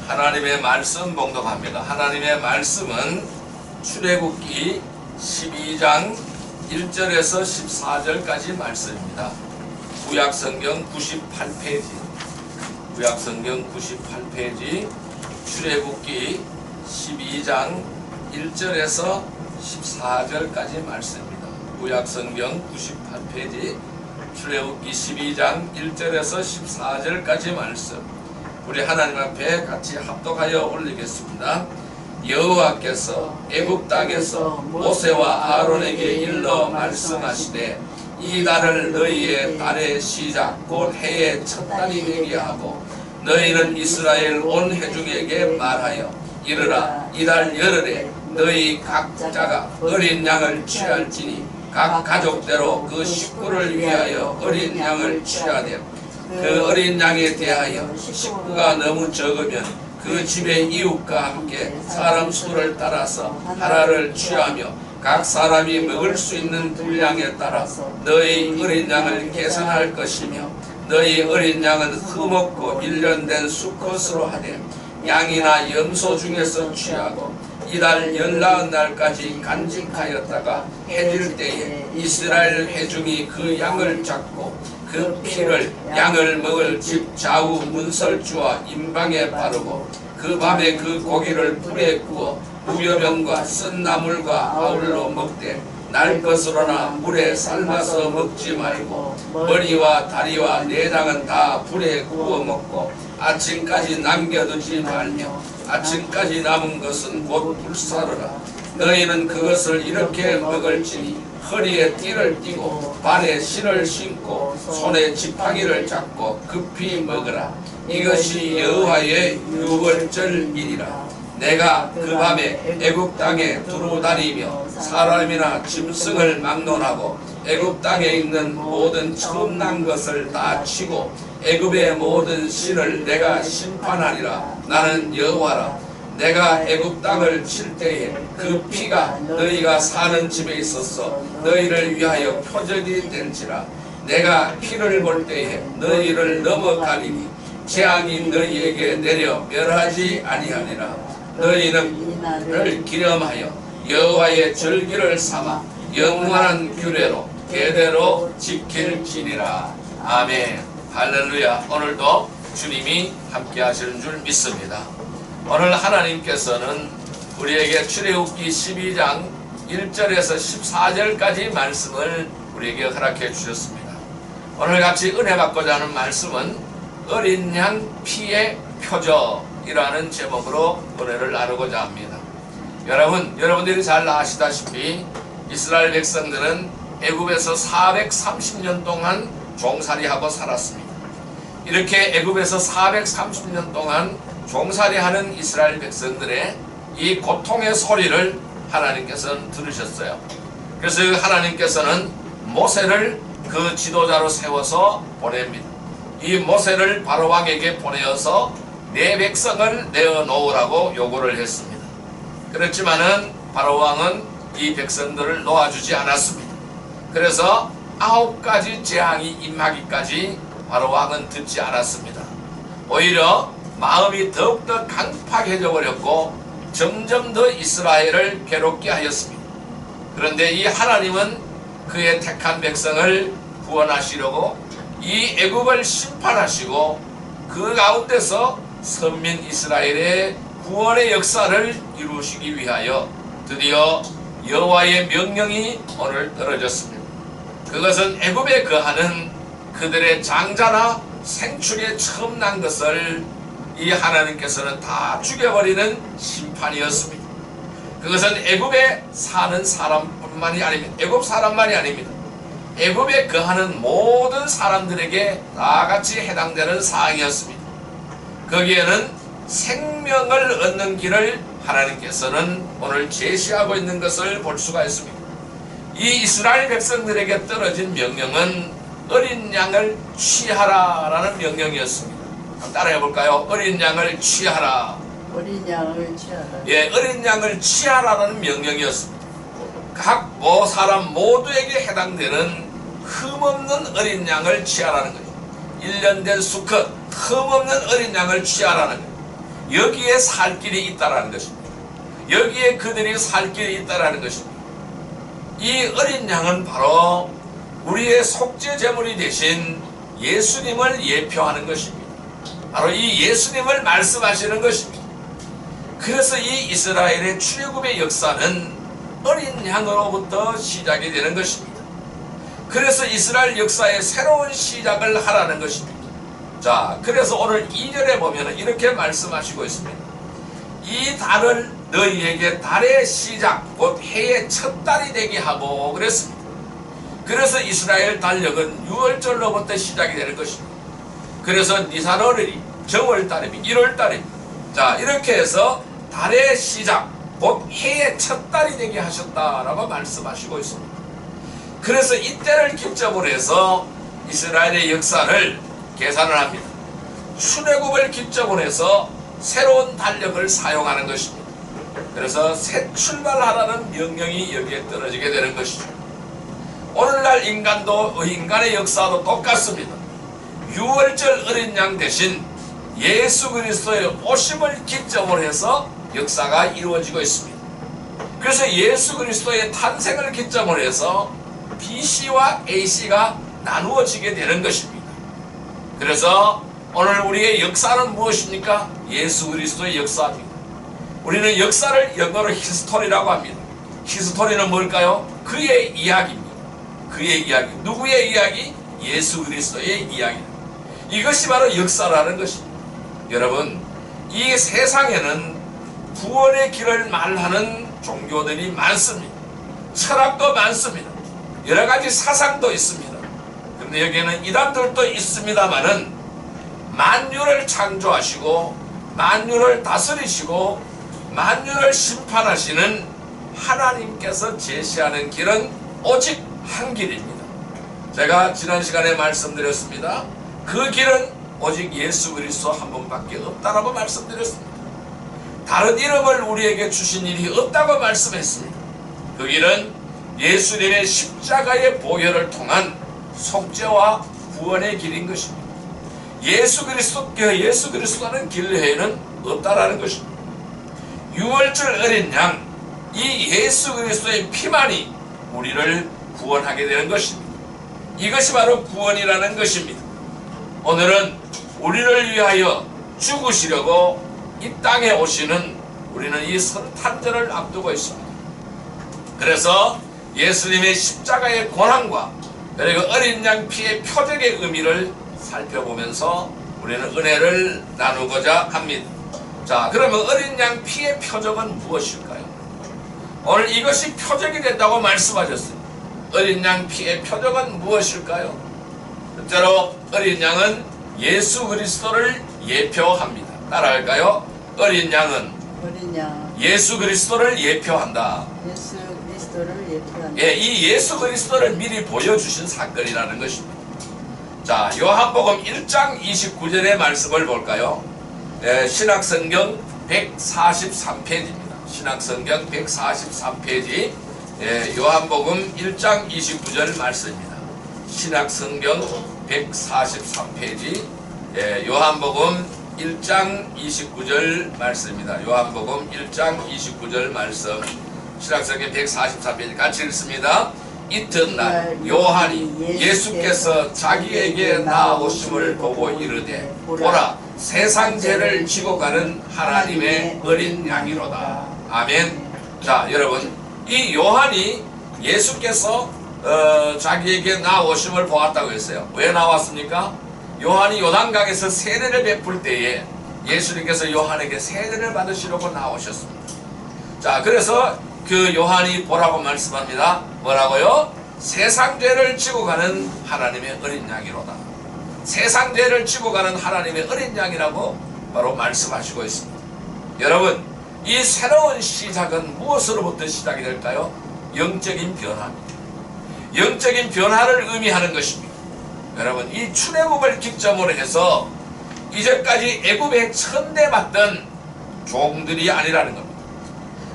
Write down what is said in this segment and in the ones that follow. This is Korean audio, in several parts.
하나님의 말씀 봉독합니다. 하나님의 말씀은 출애굽기 12장 1절에서 14절까지 말씀입니다. 구약성경 98페이지, 구약성경 98페이지, 출애굽기 12장 1절에서 14절까지 말씀입니다. 구약성경 98페이지, 출애굽기 12장 1절에서 14절까지 말씀. 우리 하나님 앞에 같이 합독하여 올리겠습니다. 여호와께서 애굽 땅에서 모세와 아론에게 일러 말씀하시되 이 달을 너희의 달의 시작 곧 해의 첫 달이 되게 하고 너희는 이스라엘 온 회중에게 말하여 이르라 이 달 열흘에 너희 각자가 어린 양을 취할지니 각 가족대로 그 식구를 위하여 어린 양을 취하되 그 어린 양에 대하여 식구가 너무 적으면 그 집의 이웃과 함께 사람 수를 따라서 하나를 취하며 각 사람이 먹을 수 있는 분량에 따라서 너희 어린 양을 계산할 것이며 너희 어린 양은 흠없고 1년 된 수컷으로 하되 양이나 염소 중에서 취하고 이달 14날까지 간직하였다가 해질 때에 이스라엘 회중이 그 양을 잡고 그 피를 양을 먹을 집 좌우 문설주와 임방에 바르고 그 밤에 그 고기를 불에 구워 무여병과 쓴 나물과 아울러 먹되 날 것으로나 물에 삶아서 먹지 말고 머리와 다리와 내장은 다 불에 구워 먹고 아침까지 남겨두지 말며 아침까지 남은 것은 곧 불사르라. 너희는 그것을 이렇게 먹을지니 허리에 띠를 띠고 발에 신을 신고 손에 지팡이를 잡고 급히 먹으라. 이것이 여호와의 유월절이니라. 내가 그 밤에 애굽 땅에 두루 다니며 사람이나 짐승을 막론하고 애굽 땅에 있는 모든 처음 난 것을 다 치고 애굽의 모든 신을 내가 심판하리라. 나는 여호와라. 내가 애굽 땅을 칠 때에 그 피가 너희가 사는 집에 있어서 너희를 위하여 표적이 될지라. 내가 피를 볼 때에 너희를 넘어가리니 재앙이 너희에게 내려 멸하지 아니하리라. 너희는 이날을 기념하여 여호와의 절기를 삼아 영원한 규례로 대대로 지킬지니라. 아멘. 할렐루야. 오늘도 주님이 함께 하시는 줄 믿습니다. 오늘 하나님께서는 우리에게 출애굽기 12장 1절에서 14절까지 말씀을 우리에게 허락해 주셨습니다. 오늘 같이 은혜 받고자 하는 말씀은 어린 양 피의 표적이라는 제목으로 은혜를 나누고자 합니다. 여러분들이 잘 아시다시피 이스라엘 백성들은 애굽에서 430년 동안 종살이하고 살았습니다. 이렇게 애굽에서 430년 동안 종살이하는 이스라엘 백성들의 이 고통의 소리를 하나님께서는 들으셨어요. 그래서 하나님께서는 모세를 그 지도자로 세워서 보냅니다. 이 모세를 바로왕에게 보내어서 내 백성을 내어놓으라고 요구를 했습니다. 그렇지만은 바로왕은 이 백성들을 놓아주지 않았습니다. 그래서 9가지 재앙이 임하기까지 바로왕은 듣지 않았습니다. 오히려 마음이 더욱더 강팍해져 버렸고 점점 더 이스라엘을 괴롭게 하였습니다. 그런데 이 하나님은 그의 택한 백성을 구원하시려고 이 애굽을 심판하시고 그 가운데서 선민 이스라엘의 구원의 역사를 이루시기 위하여 드디어 여호와의 명령이 오늘 떨어졌습니다. 그것은 애굽에 거하는 그들의 장자나 생축에 처음 난 것을 이 하나님께서는 다 죽여버리는 심판이었습니다. 그것은 애굽에 사는 사람뿐만이 아닙니다. 애굽 사람만이 아닙니다. 애굽에 거하는 모든 사람들에게 다 같이 해당되는 사항이었습니다. 거기에는 생명을 얻는 길을 하나님께서는 오늘 제시하고 있는 것을 볼 수가 있습니다. 이 이스라엘 백성들에게 떨어진 명령은 어린 양을 취하라라는 명령이었습니다. 따라해 볼까요? 어린 양을 취하라. 어린 양을 취하라. 예, 어린 양을 취하라는 명령이었습니다. 각 사람 모두에게 해당되는 흠없는 어린 양을 취하라는 거죠. 1년 된 수컷 흠없는 어린 양을 취하라는 거예요. 여기에 살 길이 있다라는 것입니다. 여기에 그들이 살 길이 있다라는 것입니다. 이 어린 양은 바로 우리의 속죄 제물이 되신 예수님을 예표하는 것입니다. 바로 이 예수님을 말씀하시는 것입니다. 그래서 이 이스라엘의 출애굽의 역사는 어린 양으로부터 시작이 되는 것입니다. 그래서 이스라엘 역사의 새로운 시작을 하라는 것입니다. 자, 그래서 오늘 2절에 보면 이렇게 말씀하시고 있습니다. 이 달을 너희에게 달의 시작, 곧 해의 첫 달이 되게 하고 그랬습니다. 그래서 이스라엘 달력은 6월절로부터 시작이 되는 것입니다. 그래서 니산월이 정월달입니다. 1월달입니다. 자, 이렇게 해서 달의 시작, 곧 해의 첫 달이 되게 하셨다라고 말씀하시고 있습니다. 그래서 이때를 기점으로 해서 이스라엘의 역사를 계산을 합니다. 출애굽을 기점으로 해서 새로운 달력을 사용하는 것입니다. 그래서 새 출발하라는 명령이 여기에 떨어지게 되는 것이죠. 오늘날 인간의 역사도 똑같습니다. 6월절 어린 양 대신 예수 그리스도의 오심을 기점으로 해서 역사가 이루어지고 있습니다. 그래서 예수 그리스도의 탄생을 기점으로 해서 BC와 AC가 나누어지게 되는 것입니다. 그래서 오늘 우리의 역사는 무엇입니까? 예수 그리스도의 역사입니다. 우리는 역사를 영어로 히스토리라고 합니다. 히스토리는 뭘까요? 그의 이야기입니다. 그의 이야기. 누구의 이야기? 예수 그리스도의 이야기입니다. 이것이 바로 역사라는 것입니다. 여러분, 이 세상에는 구원의 길을 말하는 종교들이 많습니다. 철학도 많습니다. 여러가지 사상도 있습니다. 그런데 여기에는 이단들도 있습니다만은 만유를 창조하시고 만유를 다스리시고 만유를 심판하시는 하나님께서 제시하는 길은 오직 한 길입니다. 제가 지난 시간에 말씀드렸습니다. 그 길은 오직 예수 그리스도 한 분밖에 없다라고 말씀드렸습니다. 다른 이름을 우리에게 주신 일이 없다고 말씀했습니다. 그 길은 예수님의 십자가의 보혈을 통한 속죄와 구원의 길인 것입니다. 예수 그리스도라는 길 외에는 없다라는 것입니다. 6월절 어린 양, 이 예수 그리스도의 피만이 우리를 구원하게 되는 것입니다. 이것이 바로 구원이라는 것입니다. 오늘은 우리를 위하여 죽으시려고 이 땅에 오시는 우리는 이 성탄절을 앞두고 있습니다. 그래서 예수님의 십자가의 고난과 그리고 어린 양 피의 표적의 의미를 살펴보면서 우리는 은혜를 나누고자 합니다. 자, 그러면 어린 양 피의 표적은 무엇일까요? 오늘 이것이 표적이 된다고 말씀하셨습니다. 어린 양 피의 표적은 무엇일까요? 첫째로 어린 양은 예수 그리스도를 예표합니다. 따라할까요? 어린 양은 예수 그리스도를 예표한다. 예수 그리스도를 예표한다. 예, 이 예수 그리스도를 미리 보여주신 사건이라는 것입니다. 자, 요한복음 1장 29절의 말씀을 볼까요? 예, 신약성경 143페이지입니다. 신약성경 143페이지, 예, 요한복음 1장 29절 말씀입니다. 신약성경 143페이지, 예, 요한복음 1장 29절 말씀입니다. 요한복음 1장 29절 말씀, 신약성경 143페이지 같이 읽습니다. 이튿날 요한이 예수께서 자기에게 나아오심을 보고 이르되 보라, 세상 죄를 지고 가는 하나님의 어린 양이로다. 아멘. 자, 여러분, 이 요한이 예수께서 자기에게 나아오심을 보았다고 했어요. 왜 나왔습니까? 요한이 요단강에서 세례를 베풀 때에 예수님께서 요한에게 세례를 받으시려고 나오셨습니다. 자, 그래서 그 요한이 보라고 말씀합니다. 뭐라고요? 세상 죄를 지고 가는 하나님의 어린 양이로다. 세상 죄를 지고 가는 하나님의 어린 양이라고 바로 말씀하시고 있습니다. 여러분, 이 새로운 시작은 무엇으로부터 시작이 될까요? 영적인 변화입니다. 영적인 변화를 의미하는 것입니다. 여러분, 이 출애굽을 기점으로 해서 이제까지 애굽에 천대받던 종들이 아니라는 겁니다.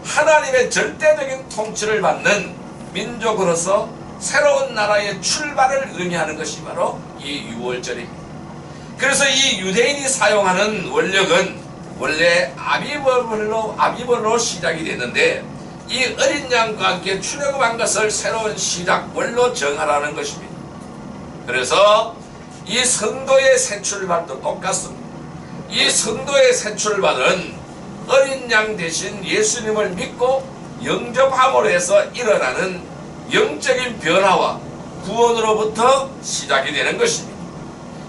하나님의 절대적인 통치를 받는 민족으로서 새로운 나라의 출발을 의미하는 것이 바로 이 6월절입니다. 그래서 이 유대인이 사용하는 원력은 원래 아비벌로 시작이 됐는데 이 어린 양과 함께 출애굽한 것을 새로운 시작월로 정하라는 것입니다. 그래서 이 성도의 새 출발도 똑같습니다. 이 성도의 새 출발은 어린 양 대신 예수님을 믿고 영접함으로 해서 일어나는 영적인 변화와 구원으로부터 시작이 되는 것입니다.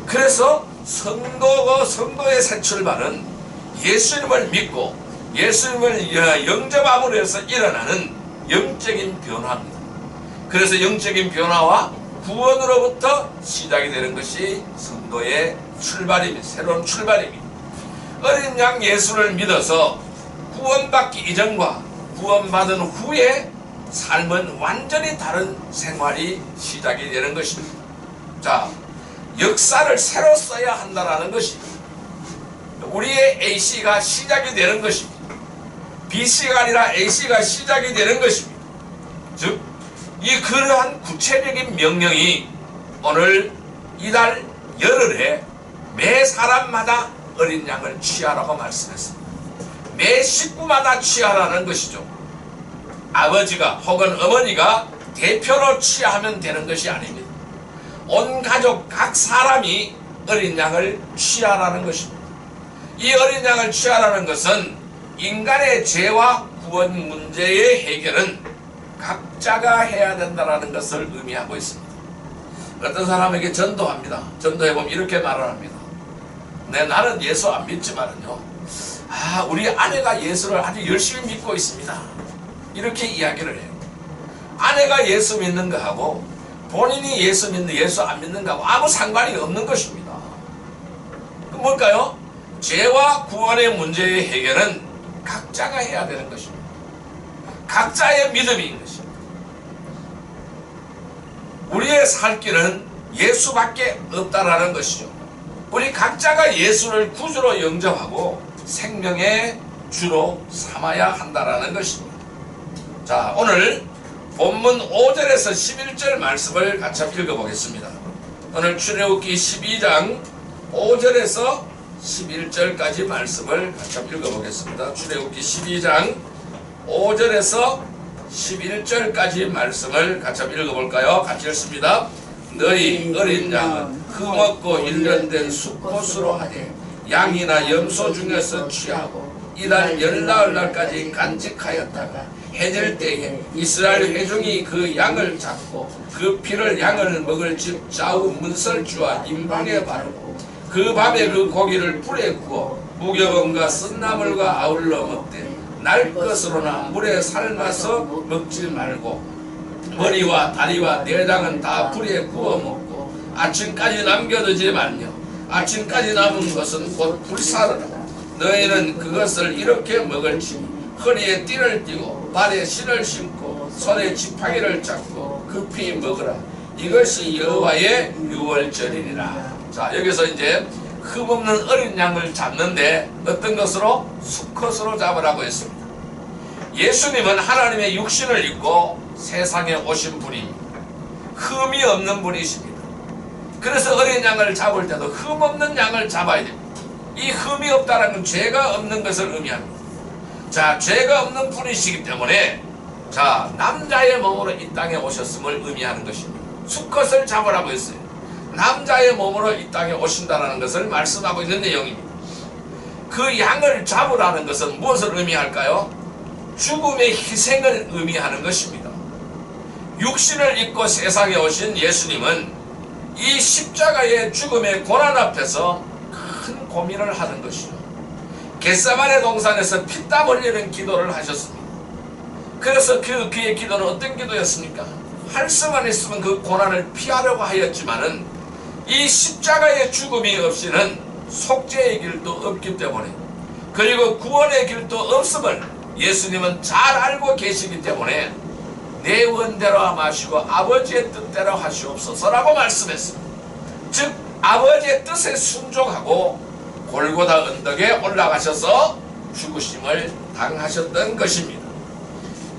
그래서 성도의 새 출발은 예수님을 믿고 예수님을 영접함으로 해서 일어나는 영적인 변화입니다. 그래서 영적인 변화와 구원으로부터 시작이 되는 것이 성도의 출발입니다. 새로운 출발입니다. 어린 양 예수를 믿어서 구원받기 이전과 구원받은 후에 삶은 완전히 다른 생활이 시작이 되는 것입니다. 자, 역사를 새로 써야 한다는 것입니다. 우리의 AC가 시작이 되는 것입니다. BC가 아니라 AC가 시작이 되는 것입니다. 즉, 이 그러한 구체적인 명령이 오늘 이달 열흘에 매 사람마다 어린 양을 취하라고 말씀했습니다. 매 식구마다 취하라는 것이죠. 아버지가 혹은 어머니가 대표로 취하면 되는 것이 아닙니다. 온 가족 각 사람이 어린 양을 취하라는 것입니다. 이 어린 양을 취하라는 것은 인간의 죄와 구원 문제의 해결은 각자가 해야 된다는 것을 의미하고 있습니다. 어떤 사람에게 전도합니다. 전도해보면 이렇게 말을 합니다. 나는 예수 안 믿지만은요, 우리 아내가 예수를 아주 열심히 믿고 있습니다. 이렇게 이야기를 해요. 아내가 예수 믿는 거하고 본인이 예수 안 믿는 거하고 아무 상관이 없는 것입니다. 그럼 뭘까요? 죄와 구원의 문제의 해결은 각자가 해야 되는 것입니다. 각자의 믿음인 것입니다. 우리의 살 길은 예수밖에 없다라는 것이죠. 우리 각자가 예수를 구주로 영접하고 생명의 주로 삼아야 한다라는 것입니다. 자, 오늘 본문 5절에서 11절 말씀을 같이 읽어보겠습니다. 오늘 출애굽기 12장 5절에서 11절까지 말씀을 같이 읽어보겠습니다. 출애굽기 12장 5절에서 11절까지 말씀을 같이 읽어볼까요? 같이 읽습니다. 너희 어린 양은 흠없고 1년 된 수컷으로 하되 양이나 염소 중에서 취하고 이달 열나흘날까지 간직하였다가 해질 때에 이스라엘 회중이 그 양을 잡고 그 피를 양을 먹을 집 좌우 문설주와 임방에 바르고 그 밤에 그 고기를 불에 구워 무교범과 쓴나물과 아울러 먹되 날 것으로나 물에 삶아서 먹지 말고 머리와 다리와 내장은 다 불에 구워 먹고 아침까지 남겨두지 말며 아침까지 남은 것은 곧 불사르라. 너희는 그것을 이렇게 먹을지니 허리에 띠를 띠고 발에 신을 신고 손에 지팡이를 잡고 급히 먹으라. 이것이 여호와의 유월절이니라. 자, 여기서 이제 흠없는 어린 양을 잡는데 어떤 것으로? 수컷으로 잡으라고 했습니다. 예수님은 하나님의 육신을 입고 세상에 오신 분입니다. 흠이 없는 분이십니다. 그래서 어린 양을 잡을 때도 흠없는 양을 잡아야 됩니다. 이 흠이 없다는 건 죄가 없는 것을 의미합니다. 자, 죄가 없는 분이시기 때문에 자, 남자의 몸으로 이 땅에 오셨음을 의미하는 것입니다. 수컷을 잡으라고 했어요. 남자의 몸으로 이 땅에 오신다는 것을 말씀하고 있는 내용입니다. 그 양을 잡으라는 것은 무엇을 의미할까요? 죽음의 희생을 의미하는 것입니다. 육신을 입고 세상에 오신 예수님은 이 십자가의 죽음의 고난 앞에서 큰 고민을 하는 것이죠. 겟세마네 동산에서 피땀 흘리는 기도를 하셨습니다. 그래서 그의 기도는 어떤 기도였습니까? 할 수만 있으면 그 고난을 피하려고 하였지만은 이 십자가의 죽음이 없이는 속죄의 길도 없기 때문에 그리고 구원의 길도 없음을 예수님은 잘 알고 계시기 때문에 내 원대로 마시고 아버지의 뜻대로 하시옵소서라고 말씀했습니다. 즉 아버지의 뜻에 순종하고 골고다 언덕에 올라가셔서 죽으심을 당하셨던 것입니다.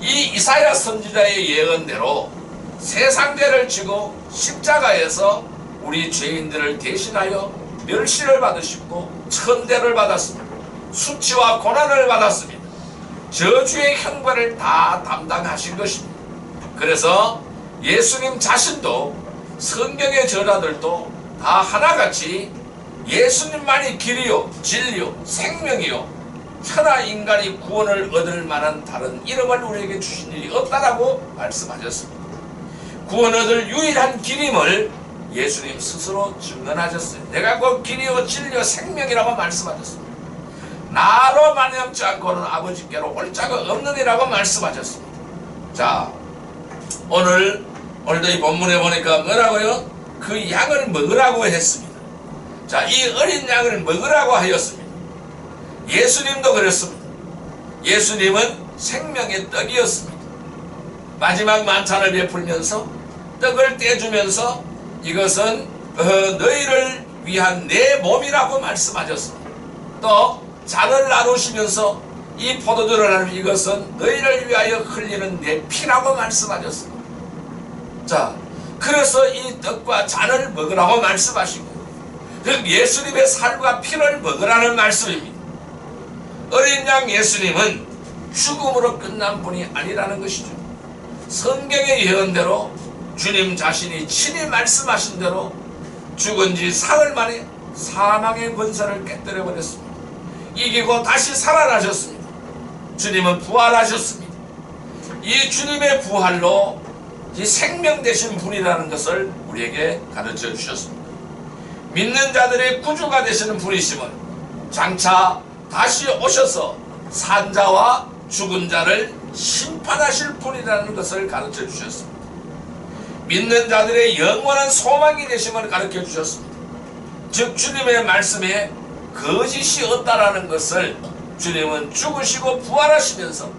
이 이사야 선지자의 예언대로 세상죄를 지고 십자가에서 우리 죄인들을 대신하여 멸시를 받으시고 천대를 받았습니다. 수치와 고난을 받았습니다. 저주의 형벌을 다 담당하신 것입니다. 그래서 예수님 자신도 성경의 저자들도 다 하나같이 예수님만이 길이요 진리요 생명이요 천하 인간이 구원을 얻을 만한 다른 이름을 우리에게 주신 일이 없다라고 말씀하셨습니다. 구원 얻을 유일한 길임을 예수님 스스로 증언하셨어요. 내가 그 길이요 진리요 생명이라고 말씀하셨습니다. 나로 말미암지 않고는 아버지께로 올 자가 없느니라고 말씀하셨습니다. 자, 오늘도 이 본문에 보니까 뭐라고요? 그 양을 먹으라고 했습니다. 자, 이 어린 양을 먹으라고 하였습니다. 예수님도 그랬습니다. 예수님은 생명의 떡이었습니다. 마지막 만찬을 베풀면서 떡을 떼주면서 이것은 너희를 위한 내 몸이라고 말씀하셨습니다. 또 잔을 나누시면서 이 포도주를 나누면 이것은 너희를 위하여 흘리는 내 피라고 말씀하셨습니다. 자, 그래서 이 떡과 잔을 먹으라고 말씀하신 거예요. 즉 예수님의 살과 피를 먹으라는 말씀입니다. 어린 양 예수님은 죽음으로 끝난 분이 아니라는 것이죠. 성경의 예언대로 주님 자신이 친히 말씀하신 대로 죽은 지 사흘 만에 사망의 권세를 깨뜨려 버렸습니다. 이기고 다시 살아나셨습니다. 주님은 부활하셨습니다. 이 주님의 부활로 이 생명 되신 분이라는 것을 우리에게 가르쳐 주셨습니다. 믿는 자들의 구주가 되시는 분이심을 장차 다시 오셔서 산자와 죽은 자를 심판하실 분이라는 것을 가르쳐 주셨습니다. 믿는 자들의 영원한 소망이 되심을 가르쳐 주셨습니다. 즉 주님의 말씀에 거짓이 없다라는 것을 주님은 죽으시고 부활하시면서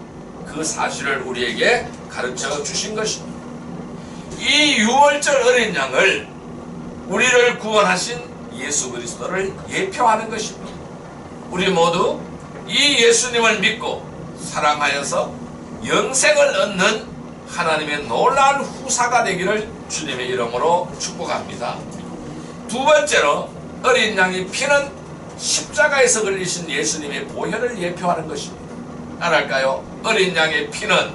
그 사실을 우리에게 가르쳐 주신 것입니다. 이 유월절 어린 양을 우리를 구원하신 예수 그리스도를 예표하는 것입니다. 우리 모두 이 예수님을 믿고 사랑하여서 영생을 얻는 하나님의 놀라운 후사가 되기를 주님의 이름으로 축복합니다. 두 번째로 어린 양의 피는 십자가에서 흘리신 예수님의 보혈을 예표하는 것입니다. 알까요? 어린 양의 피는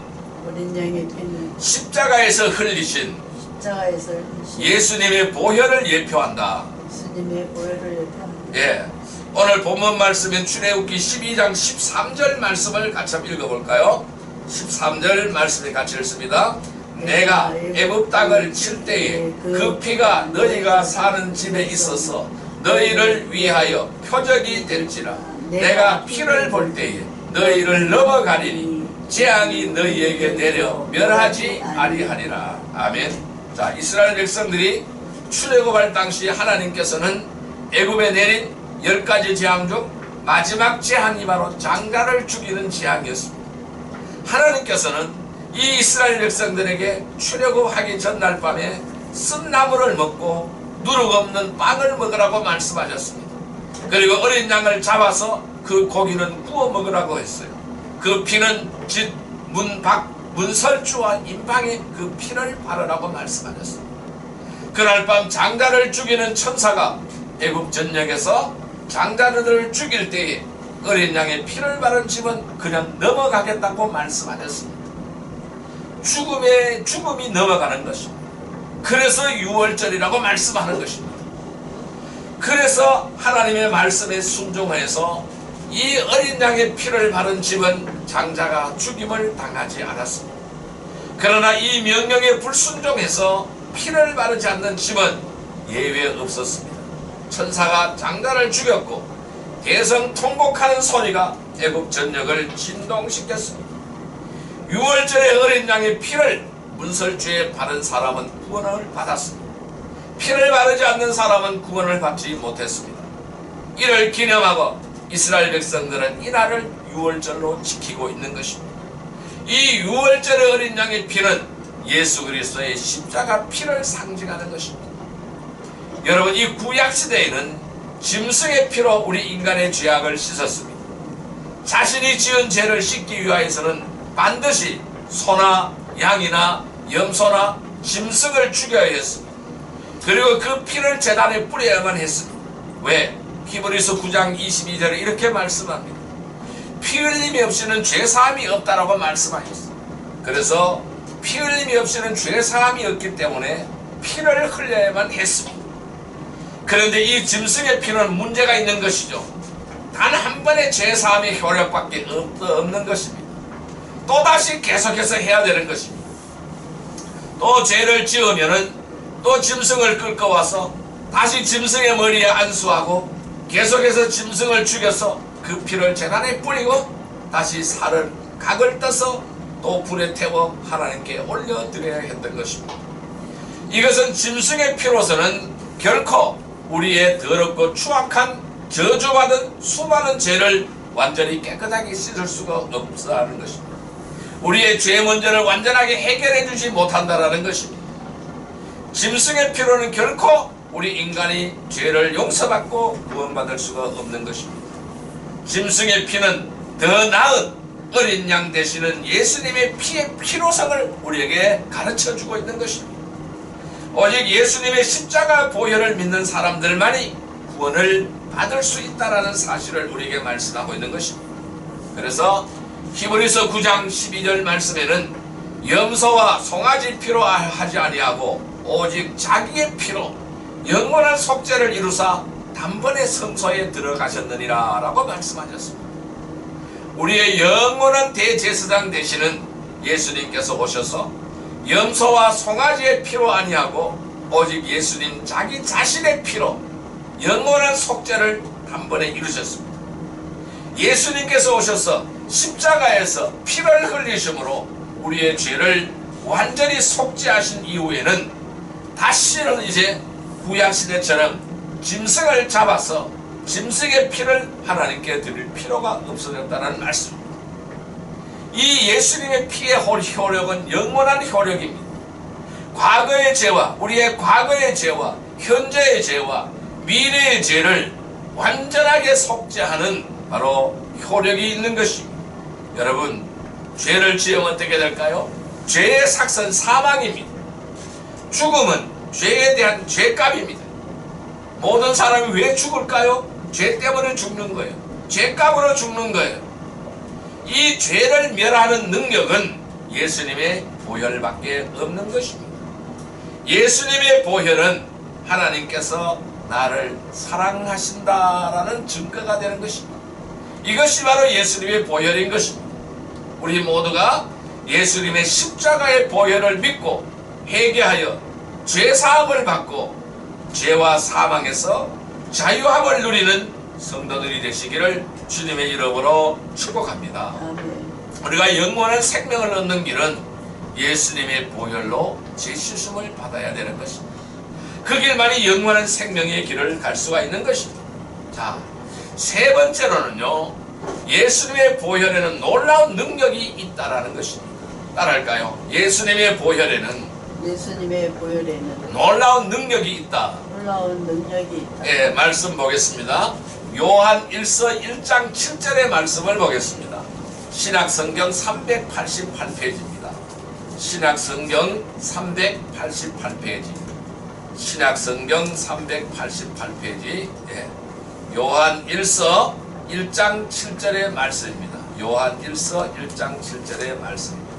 십자가에서 흘리신 예수님의 보혈을 예표한다. 예, 오늘 본문 말씀인 출애굽기 12장 13절 말씀을 같이 한번 읽어볼까요? 13절 말씀을 같이 읽습니다. 내가 애굽 땅을 칠 때에 그 피가 너희가 사는 집에 있어서 너희를 위하여 표적이 될지라. 내가 피를 볼 때에 너희를 넘어가리니 재앙이 너희에게 내려 멸하지 아니하리라. 아멘. 자, 이스라엘 백성들이 출애굽할 당시 하나님께서는 애굽에 내린 10가지 재앙 중 마지막 재앙이 바로 장자를 죽이는 재앙이었습니다. 하나님께서는 이 이스라엘 백성들에게 출애굽하기 전날 밤에 쓴 나물을 먹고 누룩 없는 빵을 먹으라고 말씀하셨습니다. 그리고 어린 양을 잡아서 그 고기는 구워 먹으라고 했어요. 그 피는 집 문 밖 문설주와 임방에 그 피를 바르라고 말씀하셨습니다. 그날 밤 장자를 죽이는 천사가 애굽 전역에서 장자들을 죽일 때에 어린 양의 피를 바른 집은 그냥 넘어가겠다고 말씀하셨습니다. 죽음이 넘어가는 것입니다. 그래서 유월절이라고 말씀하는 것입니다. 그래서 하나님의 말씀에 순종해서 이 어린 양의 피를 바른 집은 장자가 죽임을 당하지 않았습니다. 그러나 이 명령에 불순종해서 피를 바르지 않는 집은 예외 없었습니다. 천사가 장자를 죽였고 대성 통곡하는 소리가 애굽 전역을 진동시켰습니다. 유월절의 어린 양의 피를 문설주에 바른 사람은 구원을 받았습니다. 피를 바르지 않는 사람은 구원을 받지 못했습니다. 이를 기념하고 이스라엘 백성들은 이날을 유월절로 지키고 있는 것입니다. 이 유월절의 어린 양의 피는 예수 그리스도의 십자가 피를 상징하는 것입니다. 여러분, 이 구약시대에는 짐승의 피로 우리 인간의 죄악을 씻었습니다. 자신이 지은 죄를 씻기 위하여서는 반드시 소나 양이나 염소나 짐승을 죽여야 했습니다. 그리고 그 피를 제단에 뿌려야만 했습니다. 왜? 히브리서 9장 22절에 이렇게 말씀합니다. 피 흘림이 없이는 죄사함이 없다라고 말씀하셨어요. 그래서 피 흘림이 없이는 죄사함이 없기 때문에 피를 흘려야만 했습니다. 그런데 이 짐승의 피는 문제가 있는 것이죠. 단 한 번의 죄사함의 효력밖에 없는 것입니다. 또다시 계속해서 해야 되는 것입니다. 또 죄를 지으면은 또 짐승을 끌고 와서 다시 짐승의 머리에 안수하고 계속해서 짐승을 죽여서 그 피를 제단에 뿌리고 다시 살을 각을 떠서 또 불에 태워 하나님께 올려드려야 했던 것입니다. 이것은 짐승의 피로서는 결코 우리의 더럽고 추악한 저주받은 수많은 죄를 완전히 깨끗하게 씻을 수가 없어 하는 것입니다. 우리의 죄 문제를 완전하게 해결해 주지 못한다라는 것입니다. 짐승의 피로는 결코 우리 인간이 죄를 용서받고 구원받을 수가 없는 것입니다. 짐승의 피는 더 나은 어린 양 되시는 예수님의 피의 필요성을 우리에게 가르쳐주고 있는 것입니다. 오직 예수님의 십자가 보혈을 믿는 사람들만이 구원을 받을 수 있다는 사실을 우리에게 말씀하고 있는 것입니다. 그래서 히브리서 9장 12절 말씀에는 염소와 송아지 피로 하지 아니하고 오직 자기의 피로 영원한 속죄를 이루사 단번에 성소에 들어가셨느니라 라고 말씀하셨습니다. 우리의 영원한 대제사장 되시는 예수님께서 오셔서 염소와 송아지의 피로 아니하고 오직 예수님 자기 자신의 피로 영원한 속죄를 단번에 이루셨습니다. 예수님께서 오셔서 십자가에서 피를 흘리심으로 우리의 죄를 완전히 속죄하신 이후에는 다시는 이제 구약시대처럼 짐승을 잡아서 짐승의 피를 하나님께 드릴 필요가 없어졌다는 말씀입니다. 이 예수님의 피의 효력은 영원한 효력입니다. 과거의 죄와 우리의 과거의 죄와 현재의 죄와 미래의 죄를 완전하게 속죄하는 바로 효력이 있는 것입니다. 여러분, 죄를 지으면 어떻게 될까요? 죄의 삭선 사망입니다. 죽음은 죄에 대한 죄값입니다. 모든 사람이 왜 죽을까요? 죄 때문에 죽는 거예요. 죄값으로 죽는 거예요. 이 죄를 멸하는 능력은 예수님의 보혈밖에 없는 것입니다. 예수님의 보혈은 하나님께서 나를 사랑하신다라는 증거가 되는 것입니다. 이것이 바로 예수님의 보혈인 것입니다. 우리 모두가 예수님의 십자가의 보혈을 믿고 회개하여 죄사함을 받고 죄와 사망에서 자유함을 누리는 성도들이 되시기를 주님의 이름으로 축복합니다. 우리가 영원한 생명을 얻는 길은 예수님의 보혈로 죄씻음을 받아야 되는 것입니다. 그 길만이 영원한 생명의 길을 갈 수가 있는 것입니다. 자, 세 번째로는요, 예수님의 보혈에는 놀라운 능력이 있다라는 것입니다. 따라할까요? 예수님의 보혈에는 놀라운 능력이 있다. 놀라운 능력이 있다. 예, 말씀 보겠습니다. 요한 1서 1장 7절의 말씀을 보겠습니다. 신약성경 388페이지입니다. 신약성경 388페이지. 신약성경 388페이지. 예. 요한 1서 1장 7절의 말씀입니다. 요한 1서 1장 7절의 말씀입니다.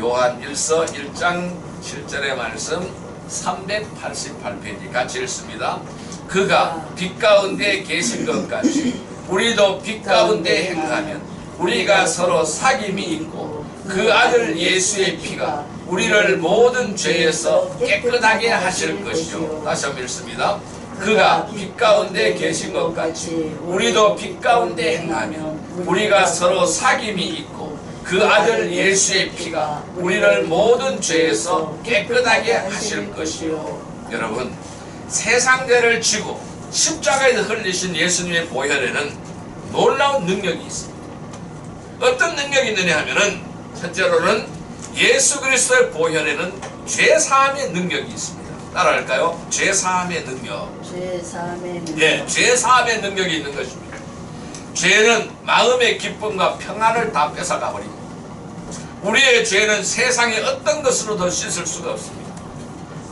요한 1서 1장 7절의 말씀 388페이지 같이 읽습니다. 그가 빛 가운데 계신 것 같이 우리도 빛 가운데 행하면 우리가 서로 사귐이 있고 그 아들 예수의 피가 우리를 모든 죄에서 깨끗하게 하실 것이요. 다시 한번 읽습니다. 그가 빛 가운데 계신 것 같이 우리도 빛 가운데 행하면 우리가 서로 사귐이 있고 그 아들 예수의 피가 우리를 모든 죄에서 깨끗하게 하실 것이요. 여러분, 세상 죄를 지고 십자가에서 흘리신 예수님의 보혈에는 놀라운 능력이 있습니다. 어떤 능력이 있느냐 하면은 첫째로는 예수 그리스도의 보혈에는 죄사함의 능력이 있습니다. 따라할까요? 죄사함의 능력. 예, 죄사함의 능력이 있는 것입니다. 죄는 마음의 기쁨과 평안을 다 뺏어가 버립니다. 우리의 죄는 세상의 어떤 것으로도 씻을 수가 없습니다.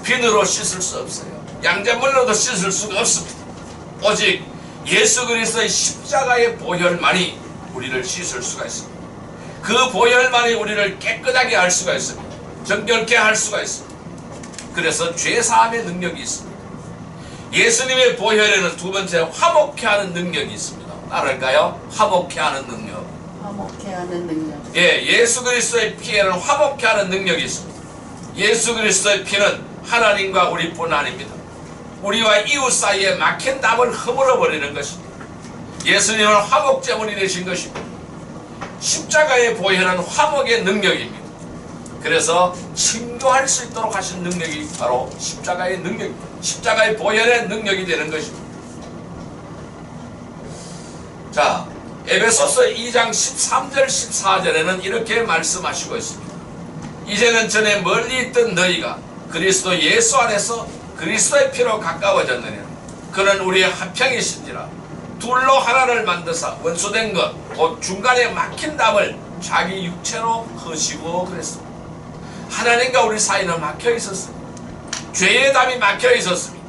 비누로 씻을 수 없어요. 양잿물로도 씻을 수가 없습니다. 오직 예수 그리스도의 십자가의 보혈만이 우리를 씻을 수가 있습니다. 그 보혈만이 우리를 깨끗하게 할 수가 있습니다. 정결케 할 수가 있습니다. 그래서 죄사함의 능력이 있습니다. 예수님의 보혈에는 두 번째 화목케 하는 능력이 있습니다. 따를까요? 화목케 하는 능력. 화목케 하는 능력. 예, 예수 그리스도의 피에는 화목케 하는 능력이 있습니다. 예수 그리스도의 피는 하나님과 우리뿐 아닙니다. 우리와 이웃 사이에 막힌 담을 허물어 버리는 것입니다. 예수님은 화목제물이 되신 것입니다. 십자가의 보혈은 화목의 능력입니다. 그래서 친교할 수 있도록 하신 능력이 바로 십자가의 능력입니다. 십자가의 보혈의 능력이 되는 것입니다. 자, 에베소서 2장 13절 14절에는 이렇게 말씀하시고 있습니다. 이제는 전에 멀리 있던 너희가 그리스도 예수 안에서 그리스도의 피로 가까워졌느냐. 그는 우리의 화평이신지라. 둘로 하나를 만드사 원수된 것 곧 중간에 막힌 담을 자기 육체로 허시고 그랬습니다. 하나님과 우리 사이는 막혀 있었습니다. 죄의 담이 막혀 있었습니다.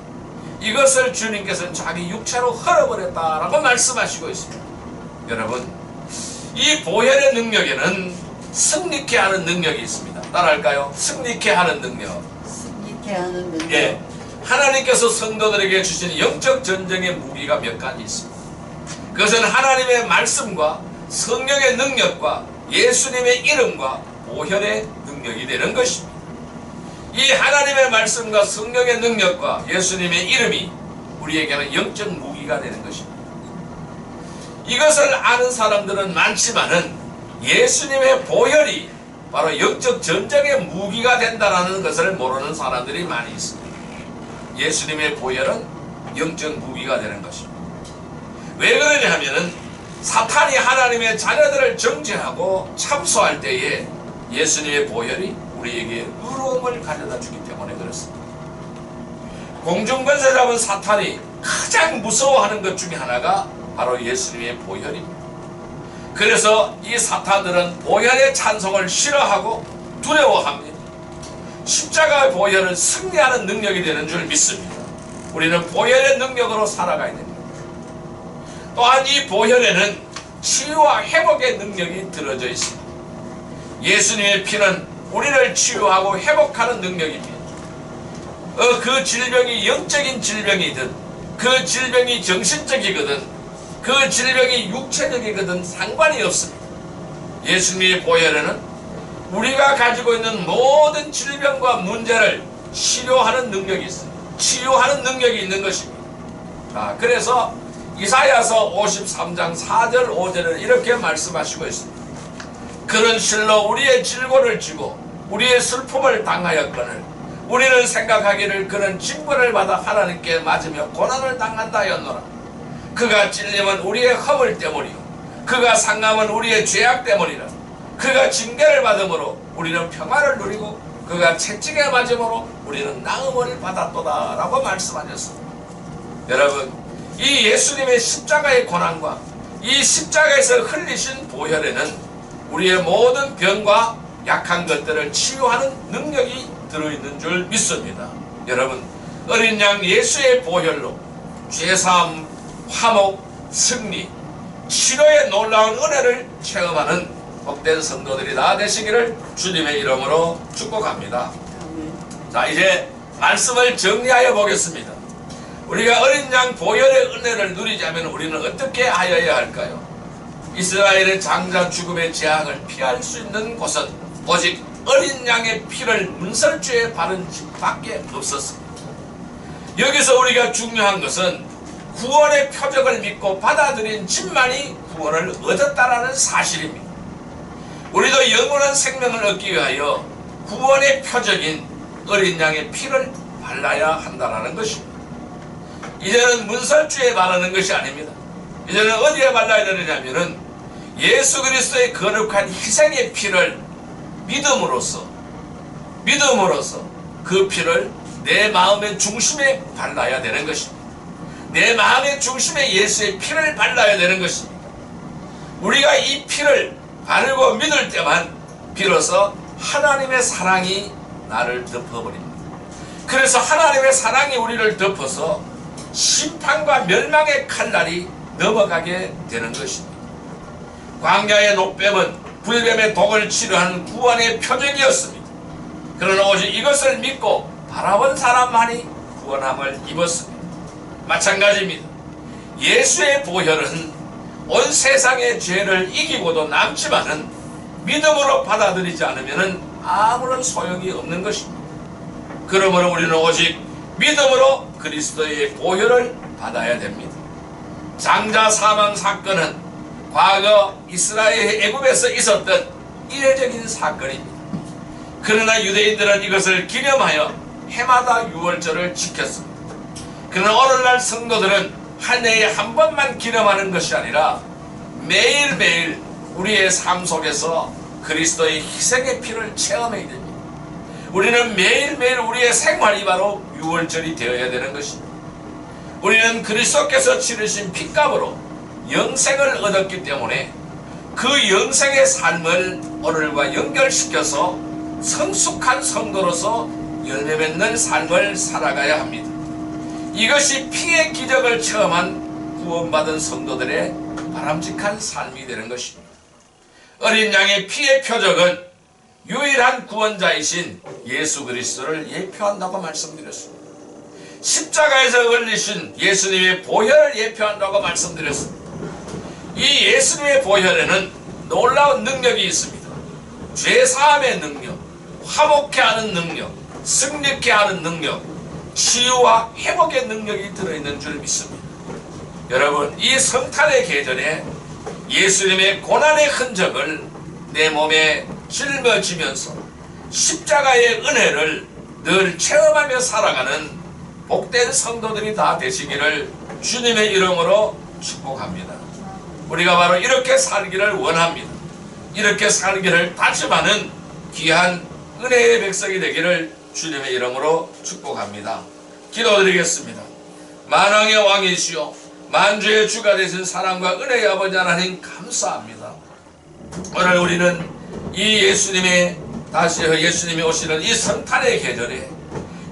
이것을 주님께서는 자기 육체로 헐어버렸다라고 말씀하시고 있습니다. 여러분, 이 보혈의 능력에는 승리케 하는 능력이 있습니다. 따라할까요? 승리케 하는 능력. 승리케 하는 능력. 예, 하나님께서 성도들에게 주신 영적 전쟁의 무기가 몇 가지 있습니다. 그것은 하나님의 말씀과 성령의 능력과 예수님의 이름과 보혈의 능력이 되는 것입니다. 이 하나님의 말씀과 성령의 능력과 예수님의 이름이 우리에게는 영적 무기가 되는 것입니다. 이것을 아는 사람들은 많지만은 예수님의 보혈이 바로 영적 전쟁의 무기가 된다는 것을 모르는 사람들이 많이 있습니다. 예수님의 보혈은 영적 무기가 되는 것입니다. 왜 그러냐 하면은 사탄이 하나님의 자녀들을 정죄하고 참소할 때에 예수님의 보혈이 우리에게 의로움을 가져다 주기 때문에 그렇습니다. 공중권세 잡은 사탄이 가장 무서워하는 것 중에 하나가 바로 예수님의 보혈입니다. 그래서 이 사탄들은 보혈의 찬송을 싫어하고 두려워합니다. 십자가의 보혈은 승리하는 능력이 되는 줄 믿습니다. 우리는 보혈의 능력으로 살아가야 됩니다. 또한 이 보혈에는 치유와 회복의 능력이 들어져 있습니다. 예수님의 피는 우리를 치유하고 회복하는 능력입니다. 그 질병이 영적인 질병이든 그 질병이 정신적이거든 그 질병이 육체적이거든 상관이 없습니다. 예수님의 보혈에는 우리가 가지고 있는 모든 질병과 문제를 치료하는 능력이 있습니다. 치유하는 능력이 있는 것입니다. 자, 그래서 이사야서 53장 4절 5절을 이렇게 말씀하시고 있습니다. 그는 실로 우리의 질고를 지고 우리의 슬픔을 당하였거늘 우리는 생각하기를 그는 징벌을 받아 하나님께 맞으며 고난을 당한다 하였노라. 그가 찔림은 우리의 허물 때문이요 그가 상함은 우리의 죄악 때문이라. 그가 징계를 받음으로 우리는 평화를 누리고 그가 채찍에 맞음으로 우리는 나음을 받았도다 라고 말씀하셨습니다. 여러분, 이 예수님의 십자가의 고난과 이 십자가에서 흘리신 보혈에는 우리의 모든 병과 약한 것들을 치유하는 능력이 들어있는 줄 믿습니다. 여러분, 어린 양 예수의 보혈로 죄사함, 화목, 승리, 치료의 놀라운 은혜를 체험하는 복된 성도들이 다 되시기를 주님의 이름으로 축복합니다. 자, 이제 말씀을 정리하여 보겠습니다. 우리가 어린 양 보혈의 은혜를 누리자면 우리는 어떻게 하여야 할까요? 이스라엘의 장자 죽음의 재앙을 피할 수 있는 곳은 오직 어린 양의 피를 문설주에 바른 집밖에 없었습니다. 여기서 우리가 중요한 것은 구원의 표적을 믿고 받아들인 집만이 구원을 얻었다라는 사실입니다. 우리도 영원한 생명을 얻기 위하여 구원의 표적인 어린 양의 피를 발라야 한다는 것입니다. 이제는 문설주에 바르는 것이 아닙니다. 이제는 어디에 발라야 되느냐면은 예수 그리스도의 거룩한 희생의 피를 믿음으로써 그 피를 내 마음의 중심에 발라야 되는 것입니다. 내 마음의 중심에 예수의 피를 발라야 되는 것입니다. 우리가 이 피를 바르고 믿을 때만 비로소 하나님의 사랑이 나를 덮어버립니다. 그래서 하나님의 사랑이 우리를 덮어서 심판과 멸망의 칼날이 넘어가게 되는 것입니다. 광야의 녹뱀은 불뱀의 독을 치료하는 구원의 표적이었습니다. 그러나 오직 이것을 믿고 바라본 사람만이 구원함을 입었습니다. 마찬가지입니다. 예수의 보혈은 온 세상의 죄를 이기고도 남지만은 믿음으로 받아들이지 않으면 아무런 소용이 없는 것입니다. 그러므로 우리는 오직 믿음으로 그리스도의 보혈을 받아야 됩니다. 장자 사망 사건은 과거 이스라엘 애굽에서 있었던 이례적인 사건입니다. 그러나 유대인들은 이것을 기념하여 해마다 유월절을 지켰습니다. 그러나 오늘날 성도들은 한 해에 한 번만 기념하는 것이 아니라 매일매일 우리의 삶 속에서 그리스도의 희생의 피를 체험해야 됩니다. 우리는 매일매일 우리의 생활이 바로 유월절이 되어야 되는 것입니다. 우리는 그리스도께서 치르신 핏값으로 영생을 얻었기 때문에 그 영생의 삶을 오늘과 연결시켜서 성숙한 성도로서 열매 맺는 삶을 살아가야 합니다. 이것이 피의 기적을 체험한 구원받은 성도들의 바람직한 삶이 되는 것입니다. 어린 양의 피의 표적은 유일한 구원자이신 예수 그리스도를 예표한다고 말씀드렸습니다. 십자가에서 흘리신 예수님의 보혈을 예표한다고 말씀드렸습니다. 이 예수님의 보혈에는 놀라운 능력이 있습니다. 죄사함의 능력, 화목케 하는 능력, 승리케 하는 능력, 치유와 회복의 능력이 들어있는 줄 믿습니다. 여러분, 이 성탄의 계절에 예수님의 고난의 흔적을 내 몸에 짊어지면서 십자가의 은혜를 늘 체험하며 살아가는 복된 성도들이 다 되시기를 주님의 이름으로 축복합니다. 우리가 바로 이렇게 살기를 원합니다. 이렇게 살기를 다짐하는 귀한 은혜의 백성이 되기를 주님의 이름으로 축복합니다. 기도드리겠습니다. 만왕의 왕이시오 만주의 주가 되신 사랑과 은혜의 아버지 하나님 감사합니다. 오늘 우리는 이 예수님이 오시는 이 성탄의 계절에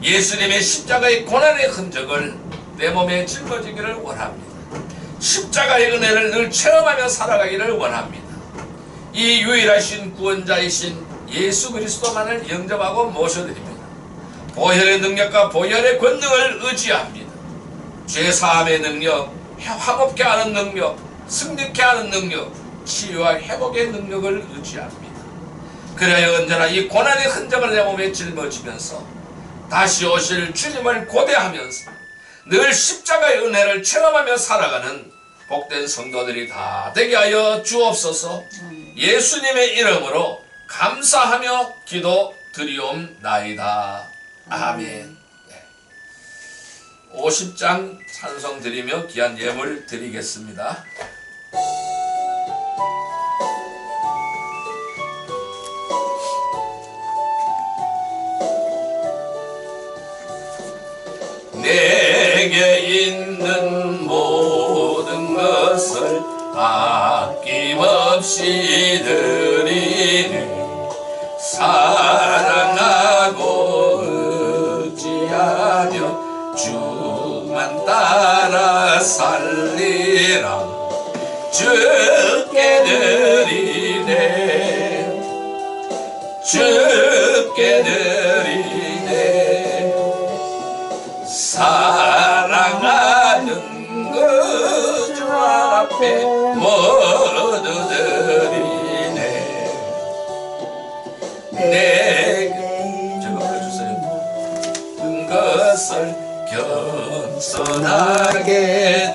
예수님의 십자가의 고난의 흔적을 내 몸에 짊어지기를 원합니다. 십자가의 은혜를 늘 체험하며 살아가기를 원합니다. 이 유일하신 구원자이신 예수 그리스도만을 영접하고 모셔드립니다. 보혈의 능력과 보혈의 권능을 의지합니다. 죄사함의 능력, 화목케 하는 능력, 승리케 하는 능력, 치유와 회복의 능력을 의지합니다. 그래야 언제나 이 고난의 흔적을 내 몸에 짊어지면서 다시 오실 주님을 고대하면서 늘 십자가의 은혜를 체험하며 살아가는 복된 성도들이 다 되게 하여 주옵소서. 예수님의 이름으로 감사하며 기도 드리옵나이다. 아멘. 50장 찬송 드리며 귀한 예물 드리겠습니다. 내게 있는 모든 것을 아낌없이 드리네. 사랑하고 의지하며 주만 따라 살리라. 주께 드리네. 주께 드리네. 사랑하는 그 주 앞에 모두 드리네. 내게 저거 불러주세요. 것을 겸손하게